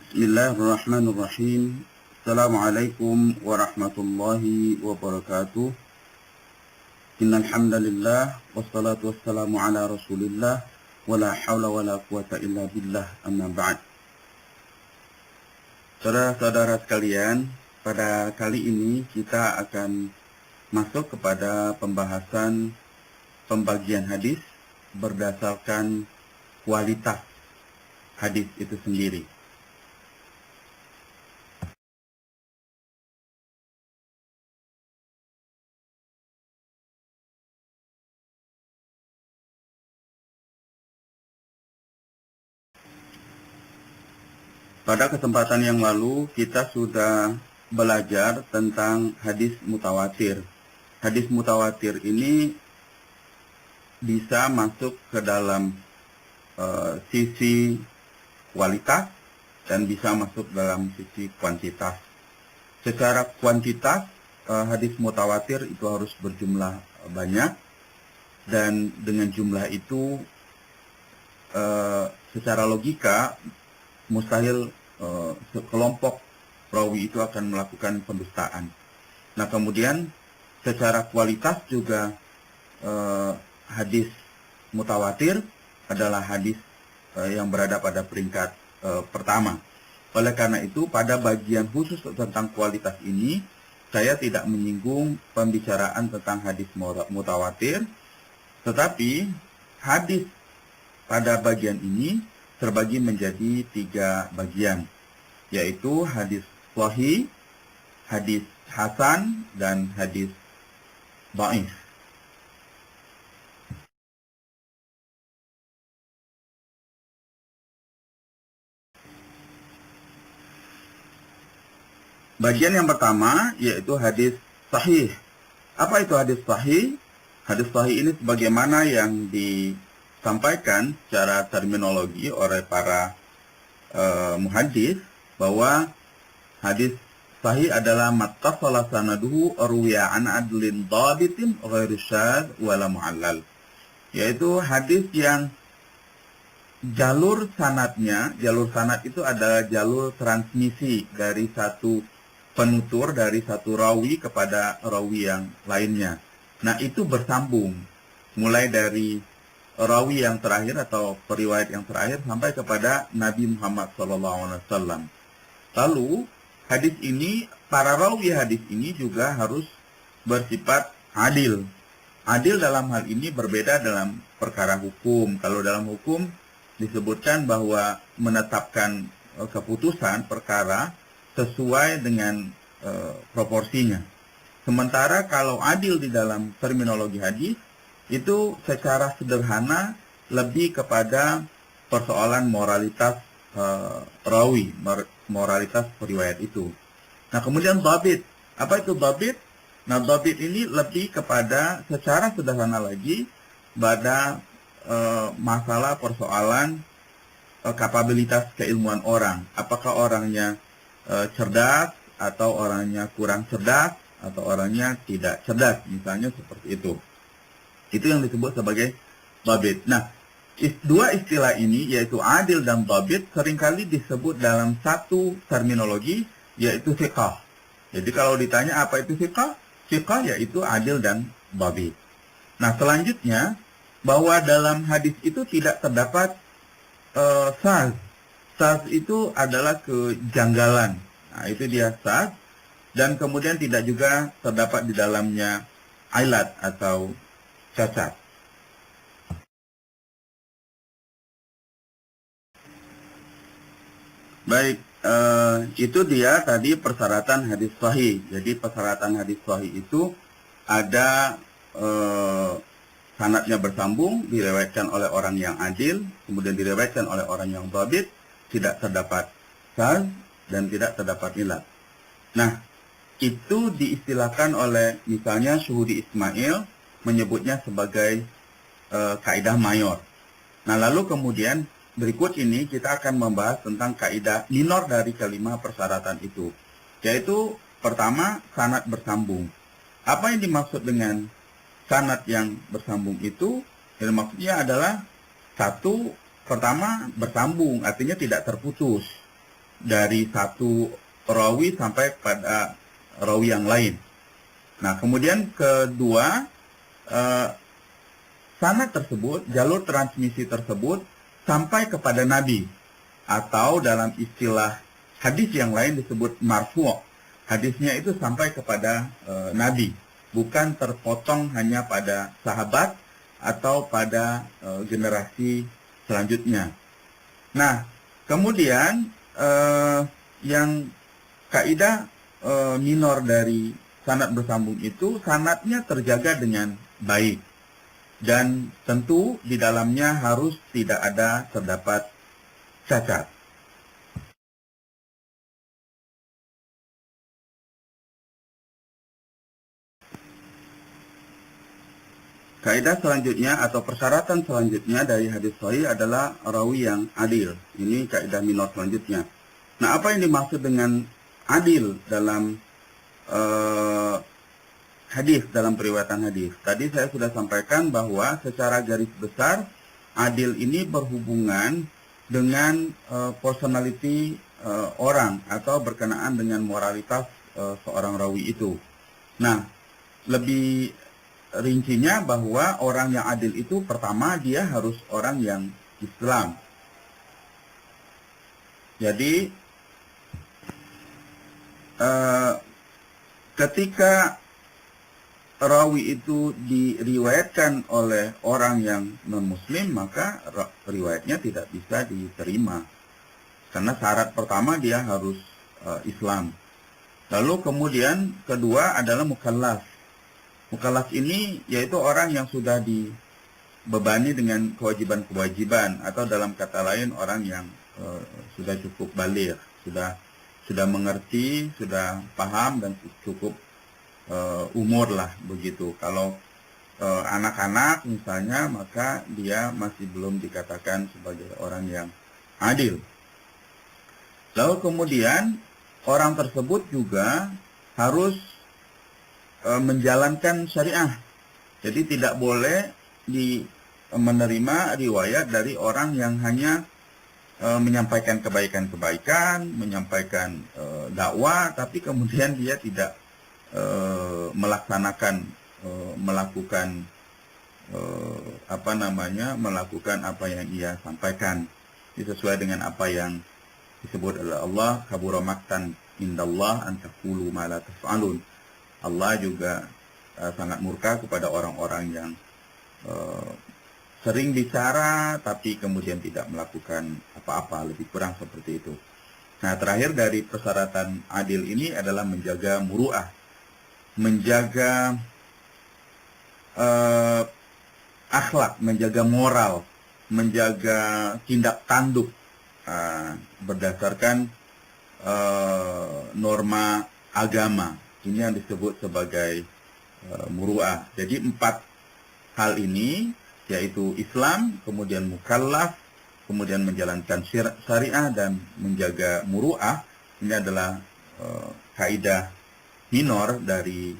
Bismillahirrahmanirrahim. Assalamualaikum warahmatullahi wabarakatuh. Innal hamdalillah wassalatu wassalamu ala Rasulillah wala haula wala quwata illa billah amma ba'd. Saudara-saudara sekalian, pada kali ini kita akan masuk kepada pembahasan pembagian hadis berdasarkan kualitas hadis itu sendiri. Pada kesempatan yang lalu kita sudah belajar tentang hadis mutawatir. Hadis mutawatir ini bisa masuk ke dalam sisi kualitas dan bisa masuk dalam sisi kuantitas. Secara kuantitas, hadis mutawatir itu harus berjumlah banyak, dan dengan jumlah itu secara logika mustahil kelompok perawi itu akan melakukan pendustaan. Nah, kemudian secara kualitas juga hadis mutawatir adalah hadis yang berada pada peringkat pertama. Oleh karena itu, pada bagian khusus tentang kualitas ini, saya tidak menyinggung pembicaraan tentang hadis mutawatir, tetapi hadis pada bagian ini terbagi menjadi 3 bagian, yaitu hadis sahih, hadis hasan, dan hadis dhaif. Bagian yang pertama yaitu hadis sahih. Apa itu hadis sahih? Hadis sahih ini sebagaimana yang disampaikan secara terminologi oleh para muhaddis, bahwa hadis sahih adalah mattasala sanaduhu ruwiya an adlin dhabitin ghairu syadz wala mu'allal, yaitu hadis yang jalur sanad itu adalah jalur transmisi dari satu penutur, dari satu rawi kepada rawi yang lainnya. Nah, itu bersambung mulai dari rawi yang terakhir atau periwayat yang terakhir sampai kepada Nabi Muhammad SAW. Lalu hadis ini, para rawi hadis ini juga harus bersifat adil. Adil dalam hal ini berbeda dalam perkara hukum. Kalau dalam hukum disebutkan bahwa menetapkan keputusan perkara sesuai dengan proporsinya. Sementara kalau adil di dalam terminologi hadis, itu secara sederhana lebih kepada persoalan moralitas rawi, moralitas periwayat itu. Nah, kemudian dhabit. Apa itu dhabit? Nah, dhabit ini lebih kepada secara sederhana lagi pada masalah persoalan kapabilitas keilmuan orang. Apakah orangnya cerdas atau orangnya kurang cerdas atau orangnya tidak cerdas, misalnya seperti itu. Itu yang disebut sebagai dhabit. Nah, dua istilah ini yaitu adil dan dhabit seringkali disebut dalam satu terminologi, yaitu thiqah. Jadi kalau ditanya apa itu thiqah? Thiqah yaitu adil dan dhabit. Nah, selanjutnya bahwa dalam hadis itu tidak terdapat syadz. Syadz itu adalah kejanggalan. Nah, itu dia syadz. Dan kemudian tidak juga terdapat di dalamnya ilat atau cacat. Baik, itu dia tadi persyaratan hadis sahih. Jadi persyaratan hadis sahih itu ada sanadnya bersambung, diriwayatkan oleh orang yang adil, kemudian diriwayatkan oleh orang yang dhabit, tidak terdapat syadz dan tidak terdapat ilat. Nah, itu diistilahkan oleh misalnya Syuhudi Ismail menyebutnya sebagai kaidah mayor. Nah, lalu kemudian berikut ini kita akan membahas tentang kaidah minor dari kelima persyaratan itu, yaitu pertama, sanad bersambung. Apa yang dimaksud dengan sanad yang bersambung itu? Yang maksudnya adalah satu, pertama bersambung, artinya tidak terputus. dari satu rawi sampai pada rawi yang lain. Nah, kemudian kedua, sanad tersebut, jalur transmisi tersebut sampai kepada Nabi, atau dalam istilah hadis yang lain disebut marfu'. Hadisnya itu sampai kepada Nabi, bukan terpotong hanya pada sahabat atau pada generasi selanjutnya. Nah, kemudian yang kaidah minor dari sanad bersambung itu, sanadnya terjaga dengan baik, dan tentu di dalamnya harus tidak ada terdapat cacat. Kaidah selanjutnya atau persyaratan selanjutnya dari hadis sahih adalah rawi yang adil. Ini kaidah minor selanjutnya. Nah, apa yang dimaksud dengan adil dalam hadis, dalam periwayatan hadis? Tadi saya sudah sampaikan bahwa secara garis besar adil ini berhubungan dengan personality orang atau berkenaan dengan moralitas seorang rawi itu. Nah, lebih rincinya bahwa orang yang adil itu pertama dia harus orang yang Islam. Jadi ketika rawi itu diriwayatkan oleh orang yang non-muslim, maka riwayatnya tidak bisa diterima. Karena syarat pertama dia harus Islam. Lalu kemudian kedua adalah mukallaf. Mukallaf ini yaitu orang yang sudah dibebani dengan kewajiban-kewajiban, atau dalam kata lain orang yang sudah cukup baligh, sudah mengerti, sudah paham, dan cukup umur lah begitu. Kalau anak-anak misalnya, maka dia masih belum dikatakan sebagai orang yang adil. Lalu kemudian orang tersebut juga harus menjalankan syariah. Jadi tidak boleh menerima riwayat dari orang yang hanya menyampaikan kebaikan-kebaikan, menyampaikan dakwah, tapi kemudian dia tidak melakukan apa yang ia sampaikan. Ini sesuai dengan apa yang disebut oleh Allah, kabura maqtan indallah an taqulu ma la taf'alun. Allah juga sangat murka kepada orang-orang yang sering bicara tapi kemudian tidak melakukan apa-apa, lebih kurang seperti itu. Nah, terakhir dari persyaratan adil ini adalah menjaga muru'ah, menjaga akhlak, menjaga moral, menjaga tindak tanduk berdasarkan norma agama. Ini yang disebut sebagai muru'ah. Jadi 4 hal ini, yaitu Islam, kemudian mukallaf, kemudian menjalankan syariah, dan menjaga muru'ah. Ini adalah kaidah minor dari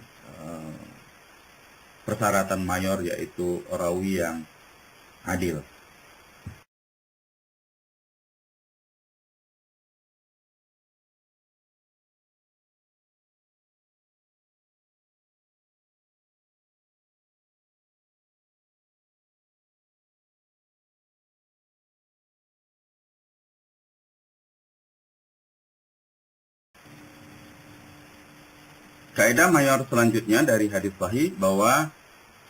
persyaratan mayor, yaitu rawi yang adil. Kaidah mayor selanjutnya dari hadis sahih, bahwa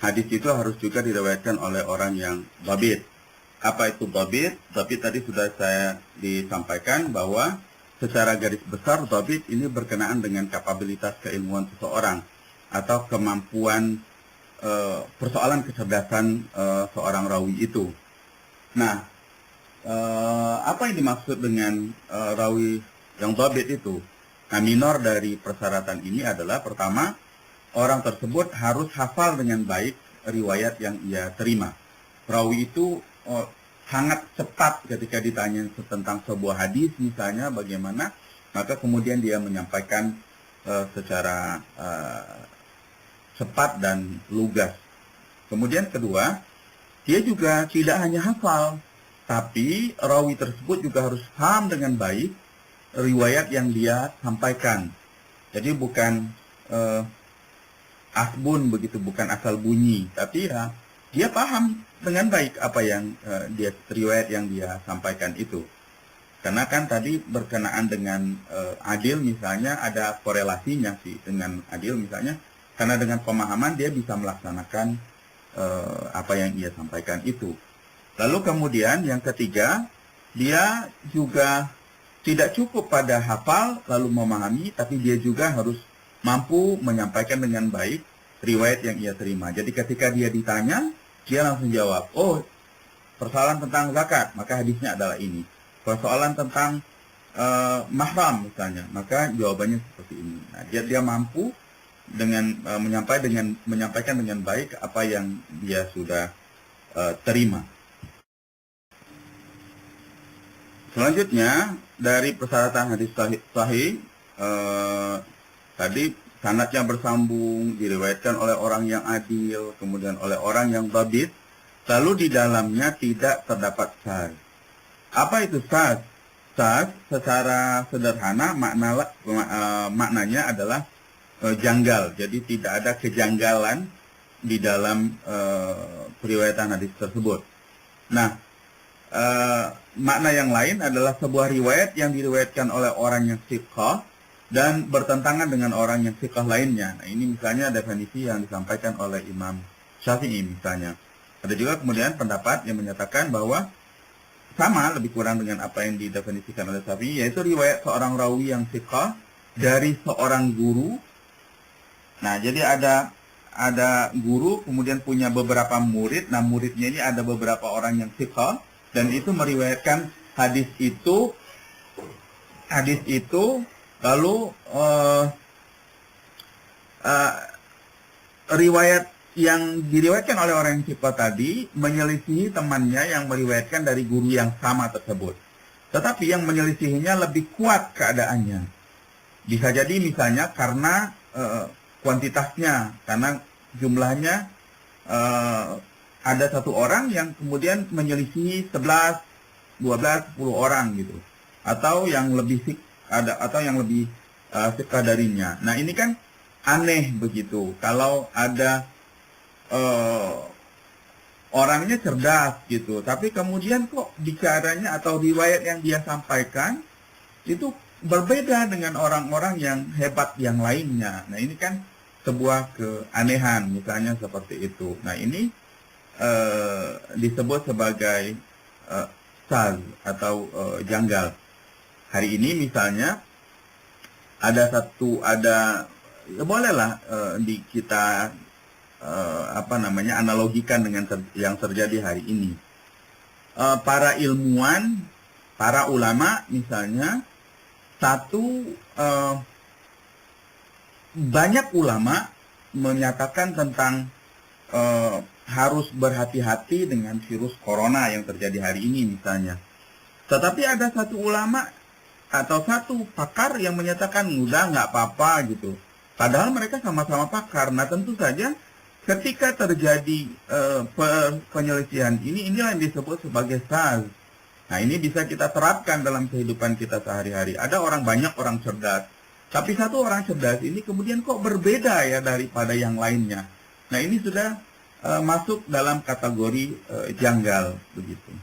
hadis itu harus juga diriwayatkan oleh orang yang dhabit. Apa itu dhabit? Dhabit tadi sudah saya disampaikan bahwa secara garis besar dhabit ini berkenaan dengan kapabilitas keilmuan seseorang atau kemampuan persoalan kecerdasan seorang rawi itu. Nah, apa yang dimaksud dengan rawi yang dhabit itu? Nah, minor dari persyaratan ini adalah pertama, orang tersebut harus hafal dengan baik riwayat yang ia terima. Rawi itu sangat cepat ketika ditanya tentang sebuah hadis misalnya bagaimana, maka kemudian dia menyampaikan secara cepat dan lugas. Kemudian kedua, dia juga tidak hanya hafal, tapi rawi tersebut juga harus paham dengan baik riwayat yang dia sampaikan. Jadi bukan asbun begitu, bukan asal bunyi, tapi ya dia paham dengan baik apa yang riwayat yang dia sampaikan itu. Karena kan tadi berkenaan dengan adil misalnya, ada korelasinya sih dengan adil misalnya, karena dengan pemahaman dia bisa melaksanakan apa yang ia sampaikan itu. Lalu kemudian yang ketiga, dia juga tidak cukup pada hafal lalu memahami, tapi dia juga harus mampu menyampaikan dengan baik riwayat yang ia terima. Jadi ketika dia ditanya, dia langsung jawab, oh persoalan tentang zakat, maka hadisnya adalah ini. Persoalan tentang mahram misalnya, maka jawabannya seperti ini. Nah, dia mampu dengan menyampaikan dengan baik apa yang dia sudah terima. Selanjutnya, dari persyaratan hadis sahih, tadi sanadnya bersambung, diriwayatkan oleh orang yang adil, kemudian oleh orang yang dhabit, lalu di dalamnya tidak terdapat syadz. Apa itu syadz? Syadz secara sederhana maknanya adalah janggal. Jadi tidak ada kejanggalan di dalam periwayatan hadis tersebut. Nah, makna yang lain adalah sebuah riwayat yang diriwayatkan oleh orang yang thiqah dan bertentangan dengan orang yang thiqah lainnya. Nah, ini misalnya definisi yang disampaikan oleh Imam Syafi'i misalnya. Ada juga kemudian pendapat yang menyatakan bahwa sama lebih kurang dengan apa yang didefinisikan oleh Syafi'i, yaitu riwayat seorang rawi yang thiqah dari seorang guru. Nah, jadi ada guru kemudian punya beberapa murid. Nah, muridnya ini ada beberapa orang yang thiqah, dan itu meriwayatkan hadis itu lalu riwayat yang diriwayatkan oleh orang yang thiqah tadi menyelisihi temannya yang meriwayatkan dari guru yang sama tersebut. Tetapi yang menyelisihinya lebih kuat keadaannya. Bisa jadi misalnya karena kuantitasnya, karena jumlahnya ada satu orang yang kemudian menyelisihi 11, 12, 10 orang gitu. Atau yang lebih thiqah darinya. Nah, ini kan aneh begitu. Kalau ada orangnya cerdas gitu, tapi kemudian kok bicaranya atau riwayat yang dia sampaikan itu berbeda dengan orang-orang yang hebat yang lainnya. Nah, ini kan sebuah keanehan misalnya seperti itu. Nah, ini disebut sebagai syadz atau janggal. Hari ini misalnya bolehlah kita analogikan dengan yang terjadi hari ini. Para ilmuwan, para ulama misalnya, banyak ulama menyatakan tentang harus berhati-hati dengan virus corona yang terjadi hari ini misalnya. Tetapi ada satu ulama atau satu pakar yang menyatakan udah nggak apa-apa gitu. Padahal mereka sama-sama pakar. Nah, tentu saja ketika terjadi penyelisihan inilah yang disebut sebagai syadz. Nah, ini bisa kita terapkan dalam kehidupan kita sehari-hari. Ada banyak orang cerdas, tapi satu orang cerdas ini kemudian kok berbeda ya daripada yang lainnya. Nah, ini sudah masuk dalam kategori janggal begitu.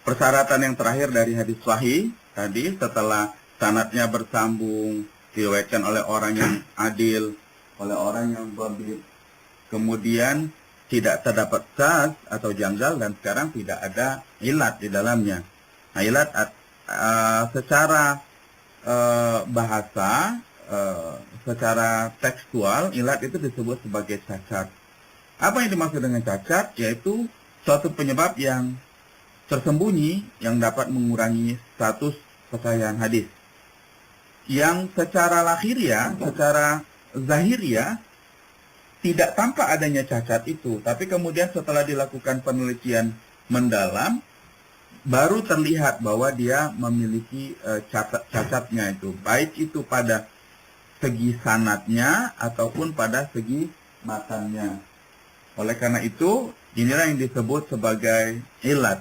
Persyaratan yang terakhir dari hadis sahih tadi, setelah sanadnya bersambung, diriwayatkan oleh orang yang adil, oleh orang yang dhabit, kemudian tidak terdapat syadz atau janggal, dan sekarang tidak ada ilat di dalamnya. Nah, ilat secara bahasa, secara tekstual, ilat itu disebut sebagai cacat. Apa yang dimaksud dengan cacat? Yaitu suatu penyebab yang tersembunyi yang dapat mengurangi status kesahihan hadis. Yang secara lahiriah, secara zahiriah, tidak tampak adanya cacat itu, tapi kemudian setelah dilakukan penelitian mendalam, baru terlihat bahwa dia memiliki cacatnya itu, baik itu pada segi sanadnya ataupun pada segi matannya. Oleh karena itu, inilah yang disebut sebagai ilat.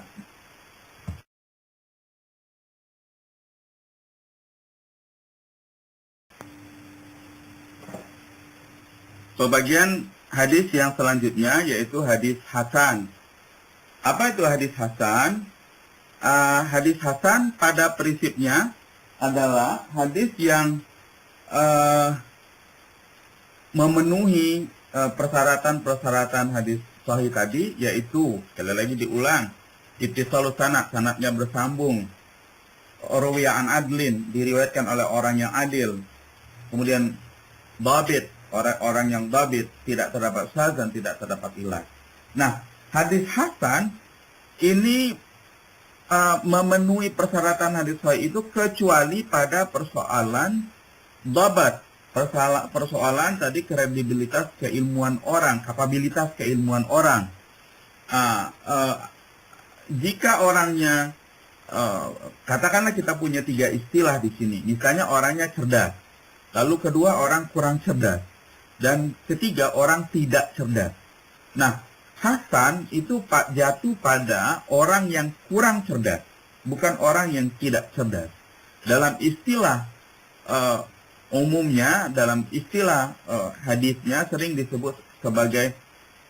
Pembagian hadis yang selanjutnya yaitu hadis hasan. Apa itu hadis hasan? Hadis hasan pada prinsipnya adalah hadis yang memenuhi persyaratan-persyaratan hadis sahih tadi, yaitu, sekali lagi diulang, ittisalus sanad, sanadnya bersambung, rawiya an adlin, diriwayatkan oleh orang yang adil, kemudian dhabit, orang yang dhabit, tidak terdapat syadz dan tidak terdapat ilat. Nah, hadis hasan ini memenuhi persyaratan hadis sahih itu kecuali pada persoalan dhabat, persoalan tadi kredibilitas keilmuan orang, kapabilitas keilmuan orang. Jika orangnya, katakanlah kita punya 3 istilah di sini. Misalnya orangnya cerdas, lalu kedua orang kurang cerdas, dan ketiga orang tidak cerdas. Nah, hasan itu jatuh pada orang yang kurang cerdas, bukan orang yang tidak cerdas. Dalam istilah umumnya, dalam istilah hadisnya sering disebut sebagai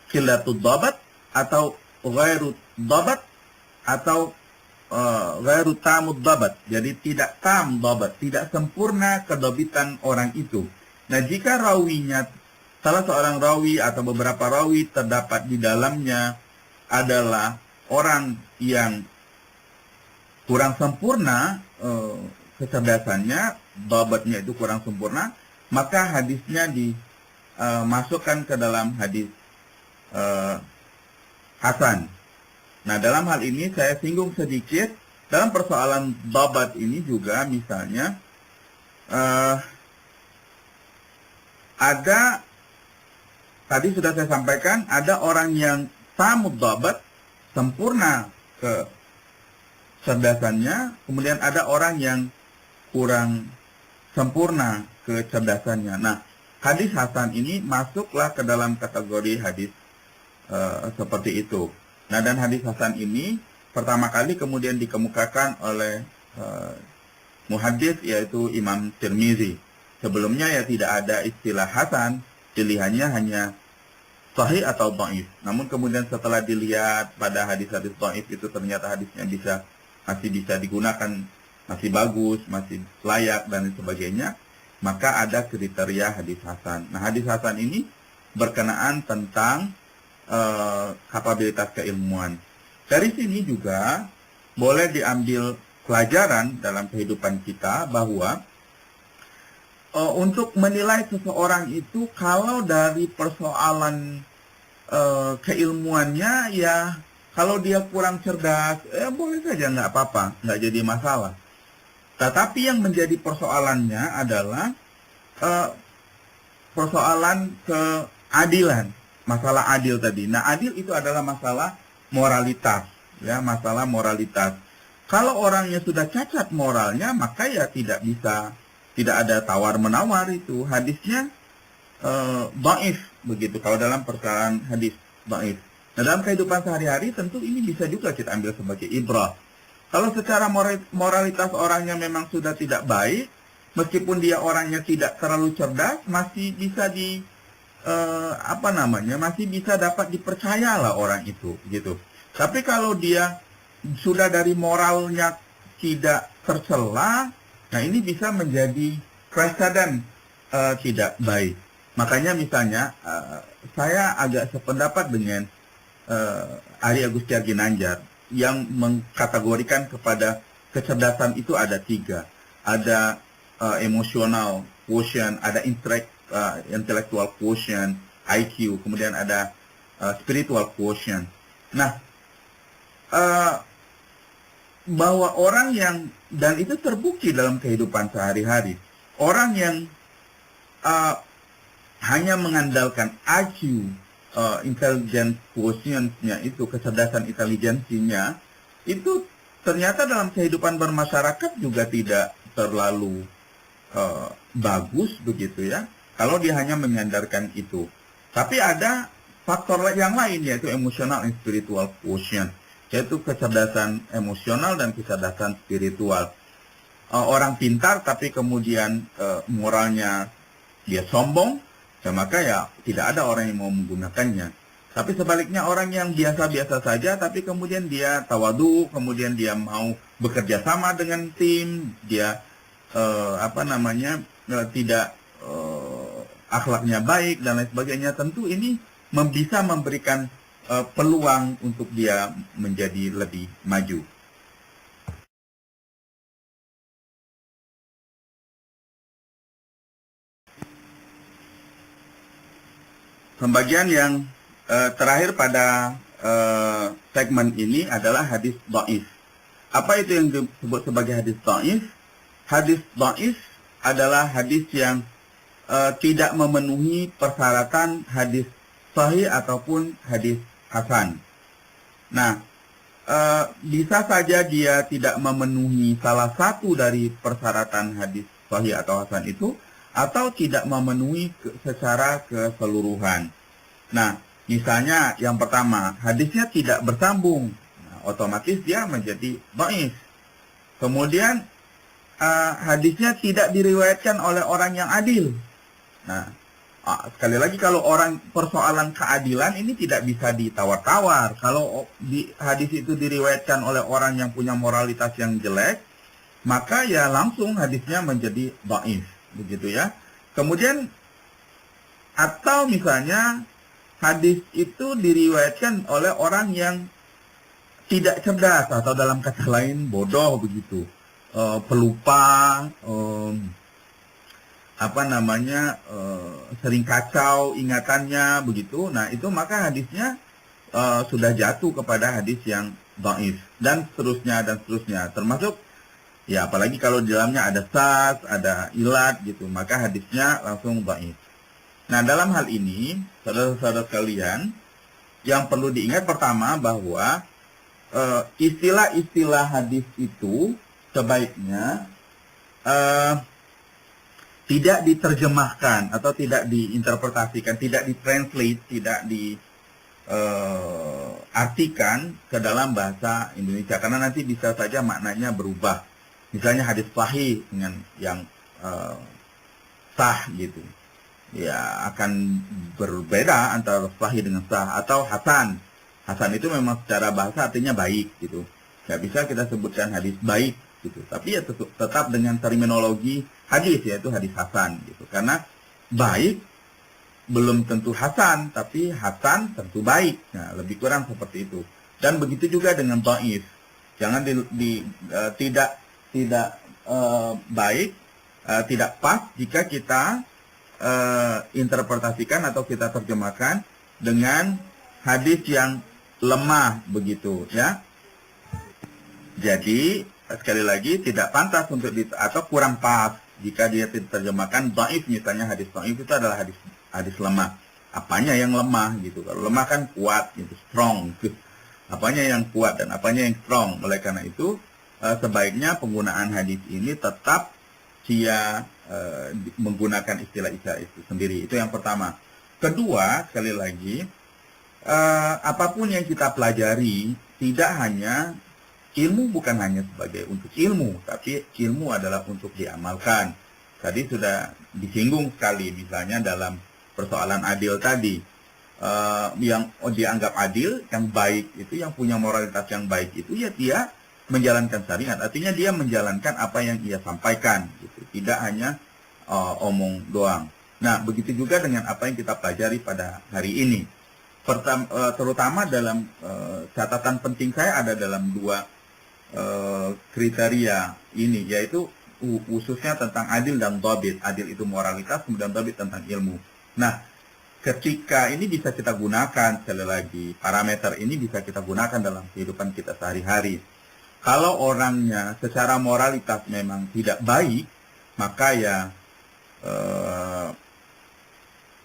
qillatud dhabat atau ghairu dhabat atau ghairu tamud dhabat. Jadi tidak tam dhabat, tidak sempurna kedabitan orang itu. Nah, jika rawinya, salah seorang rawi atau beberapa rawi terdapat di dalamnya adalah orang yang kurang sempurna kecerdasannya, dhabatnya itu kurang sempurna, maka hadisnya dimasukkan ke dalam hadis hasan. Nah, dalam hal ini saya singgung sedikit dalam persoalan dhabat ini juga, misalnya ada, tadi sudah saya sampaikan, ada orang yang tamud dhabat, sempurna kecerdasannya, kemudian ada orang yang kurang sempurna kecerdasannya. Nah, hadis hasan ini masuklah ke dalam kategori hadis seperti itu. Nah, dan hadis hasan ini pertama kali kemudian dikemukakan oleh muhaddits, yaitu Imam Tirmizi. Sebelumnya ya tidak ada istilah hasan, pilihannya hanya sahih atau dhaif. Namun kemudian setelah dilihat pada hadis-hadis dhaif itu ternyata hadisnya masih bisa digunakan, masih bagus, masih layak dan sebagainya, maka ada kriteria hadis hasan. Nah, hadis hasan ini berkenaan tentang kapabilitas keilmuan. Dari sini juga boleh diambil pelajaran dalam kehidupan kita bahwa untuk menilai seseorang itu, kalau dari persoalan keilmuannya, ya kalau dia kurang cerdas, boleh saja, nggak apa-apa, nggak jadi masalah. Tetapi yang menjadi persoalannya adalah persoalan keadilan, masalah adil tadi. Nah, adil itu adalah masalah moralitas, ya, masalah moralitas. Kalau orangnya sudah cacat moralnya, maka ya tidak ada tawar-menawar, itu hadisnya dhaif begitu kalau dalam perkara hadis dhaif. Nah, dalam kehidupan sehari-hari tentu ini bisa juga kita ambil sebagai ibrah. Kalau secara moralitas orangnya memang sudah tidak baik, meskipun dia orangnya tidak terlalu cerdas, masih bisa masih bisa dapat dipercayalah orang itu, gitu. Tapi kalau dia sudah dari moralnya tidak tercela, nah ini bisa menjadi presiden tidak baik. Makanya misalnya saya agak sependapat dengan Ari Agustia Ginanjar yang mengkategorikan kepada kecerdasan itu ada 3. Ada emotional quotient, ada intellectual quotient, IQ, kemudian ada spiritual quotient. Nah, bahwa orang yang, dan itu terbukti dalam kehidupan sehari-hari, orang yang hanya mengandalkan IQ, intelligence quotient-nya itu, kecerdasan intelijensinya, itu ternyata dalam kehidupan bermasyarakat juga tidak terlalu bagus begitu ya, kalau dia hanya menyandarkan itu. Tapi ada faktor yang lain, yaitu emosional and spiritual quotient, yaitu kecerdasan emosional dan kecerdasan spiritual. Orang pintar tapi kemudian moralnya dia sombong, ya maka ya tidak ada orang yang mau menggunakannya. Tapi sebaliknya orang yang biasa-biasa saja tapi kemudian dia tawadu, kemudian dia mau bekerja sama dengan tim, dia tidak akhlaknya baik dan lain sebagainya, tentu ini bisa memberikan peluang untuk dia menjadi lebih maju. Pembagian yang terakhir pada segmen ini adalah hadis dhaif. Apa itu yang disebut sebagai hadis dhaif? Hadis dhaif adalah hadis yang tidak memenuhi persyaratan hadis sahih ataupun hadis hasan. Nah, bisa saja dia tidak memenuhi salah satu dari persyaratan hadis sahih atau hasan itu, atau tidak memenuhi secara keseluruhan. Nah, misalnya yang pertama, hadisnya tidak bersambung, nah, otomatis dia menjadi dhaif. Kemudian hadisnya tidak diriwayatkan oleh orang yang adil. Nah, sekali lagi, kalau persoalan keadilan ini tidak bisa ditawar-tawar. Kalau hadis itu diriwayatkan oleh orang yang punya moralitas yang jelek, maka ya langsung hadisnya menjadi dhaif, begitu ya. Kemudian atau misalnya hadis itu diriwayatkan oleh orang yang tidak cerdas, atau dalam kata lain bodoh begitu, pelupa, sering kacau ingatannya begitu. Nah, itu maka hadisnya sudah jatuh kepada hadis yang dhaif, dan seterusnya, termasuk ya apalagi kalau di dalamnya ada sas, ada ilat gitu, maka hadisnya langsung dhaif. Nah, dalam hal ini saudara-saudara sekalian, yang perlu diingat pertama bahwa istilah-istilah hadis itu sebaiknya tidak diterjemahkan atau tidak diinterpretasikan, tidak ditranslate, tidak diartikan ke dalam bahasa Indonesia, karena nanti bisa saja maknanya berubah. Misalnya hadis sahih dengan yang sah gitu, ya akan berbeda antara sahih dengan sah. Atau hasan. Hasan itu memang secara bahasa artinya baik gitu. Nggak bisa kita sebutkan hadis baik gitu. Tapi ya tetap dengan terminologi hadis, yaitu hadis hasan gitu. Karena baik belum tentu hasan, tapi hasan tentu baik. Nah, lebih kurang seperti itu. Dan begitu juga dengan dhaif. Jangan tidak baik, tidak pas jika kita interpretasikan atau kita terjemahkan dengan hadis yang lemah begitu ya. Jadi sekali lagi tidak pantas atau kurang pas jika dia diterjemahkan dhaif. Misalnya hadis dhaif itu adalah hadis lemah. Apanya yang lemah gitu? Kalau lemah kan kuat gitu, strong gitu. Apanya yang kuat dan apanya yang strong. Oleh karena itu sebaiknya penggunaan hadis ini tetap dia menggunakan istilah-istilah itu sendiri. Itu yang pertama. Kedua, sekali lagi, apapun yang kita pelajari, tidak hanya ilmu, bukan hanya sebagai untuk ilmu, tapi ilmu adalah untuk diamalkan. Tadi sudah disinggung sekali, misalnya dalam persoalan adil tadi, yang dianggap adil, yang baik itu, yang punya moralitas yang baik itu, ya dia menjalankan syariat, artinya dia menjalankan apa yang ia sampaikan, gitu. Tidak hanya omong doang. Nah, begitu juga dengan apa yang kita pelajari pada hari ini. Terutama dalam catatan penting saya ada dalam dua kriteria ini, yaitu khususnya tentang adil dan dhabit. Adil itu moralitas, kemudian dhabit tentang ilmu. Nah, ketika ini bisa kita gunakan, sekali lagi, parameter ini bisa kita gunakan dalam kehidupan kita sehari-hari. Kalau orangnya secara moralitas memang tidak baik, maka ya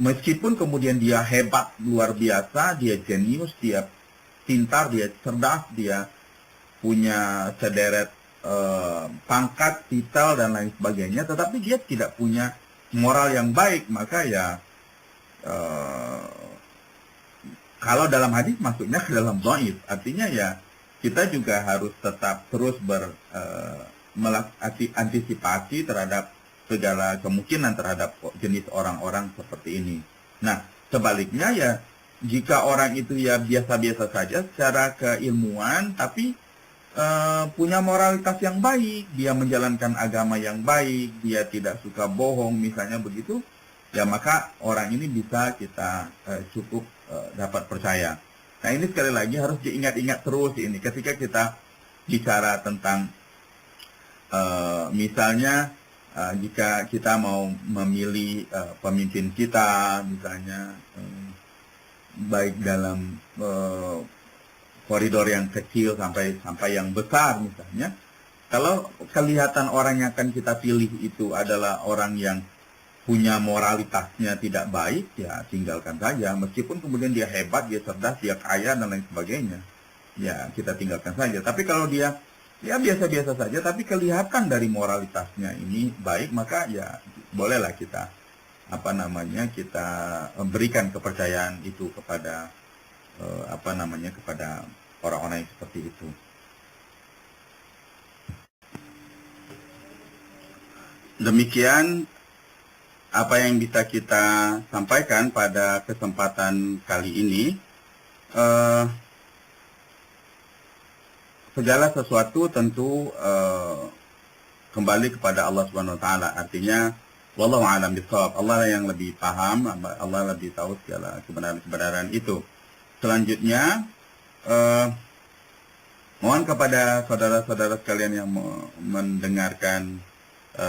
meskipun kemudian dia hebat, luar biasa, dia jenius, dia pintar, dia cerdas, dia punya sederet pangkat, titel, dan lain sebagainya, tetapi dia tidak punya moral yang baik, maka ya kalau dalam hadis maksudnya ke dalam dhaif. Artinya ya kita juga harus tetap terus antisipasi terhadap segala kemungkinan terhadap jenis orang-orang seperti ini. Nah, sebaliknya ya jika orang itu ya biasa-biasa saja secara keilmuan, tapi punya moralitas yang baik, dia menjalankan agama yang baik, dia tidak suka bohong misalnya begitu, ya maka orang ini bisa kita cukup dapat percaya. Nah, ini sekali lagi harus diingat-ingat terus ini ketika kita bicara tentang misalnya jika kita mau memilih pemimpin kita, misalnya baik dalam koridor yang kecil sampai yang besar misalnya, kalau kelihatan orang yang akan kita pilih itu adalah orang yang punya moralitasnya tidak baik, ya tinggalkan saja. Meskipun kemudian dia hebat, dia cerdas, dia kaya dan lain sebagainya, ya kita tinggalkan saja. Tapi kalau dia ya biasa-biasa saja, tapi kelihatan dari moralitasnya ini baik, maka ya bolehlah kita kita berikan kepercayaan itu kepada kepada orang-orang yang seperti itu. Demikian apa yang bisa kita sampaikan pada kesempatan kali ini. Segala sesuatu tentu kembali kepada Allah Subhanahu wa taala. Artinya wallahu a'lam bishawab. Allah yang lebih paham, Allah lebih tahu segala kebenaran itu. Selanjutnya mohon kepada saudara-saudara sekalian yang mendengarkan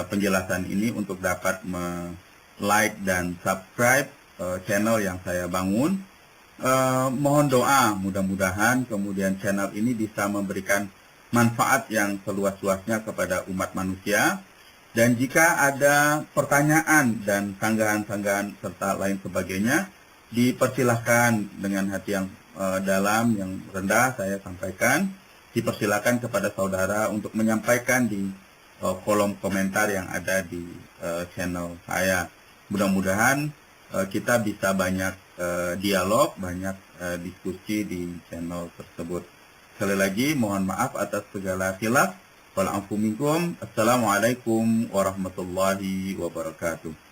penjelasan ini untuk dapat like dan subscribe channel yang saya bangun. Mohon doa, mudah-mudahan kemudian channel ini bisa memberikan manfaat yang seluas-luasnya kepada umat manusia. Dan jika ada pertanyaan dan sanggahan-sanggahan serta lain sebagainya, dipersilahkan dengan hati yang dalam, yang rendah saya sampaikan. Dipersilahkan kepada saudara untuk menyampaikan di kolom komentar yang ada di channel saya. Mudah-mudahan kita bisa banyak dialog, banyak diskusi di channel tersebut. Sekali lagi mohon maaf atas segala khilaf. Wal afu minkum. Assalamualaikum warahmatullahi wabarakatuh.